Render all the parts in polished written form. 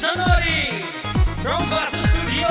Tanori from Vasu Studio.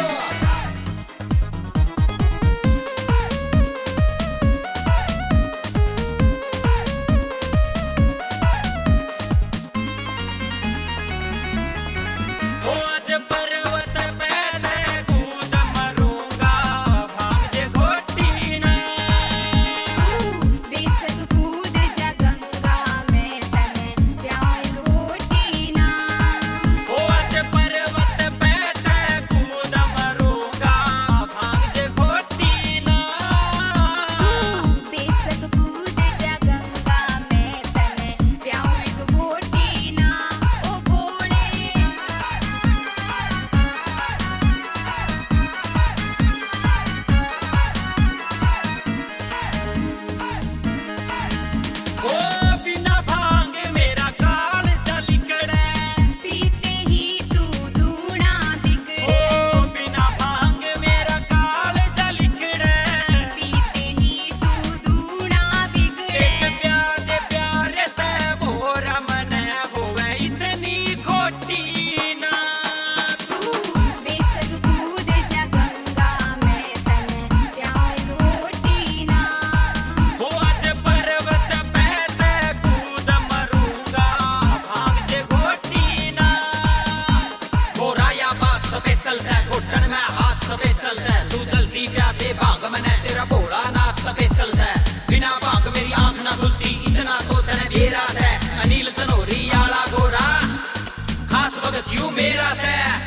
घुटन में हाथ स्पेशल है, तू जल्दी प्यादे भाग मने तेरा भोला नाच स्पेशल है। बिना भाग मेरी आंख ना खुलती इतना तो तने बेरा है। अनिल तनोरी आला गोरा खास भगत यू मेरा है।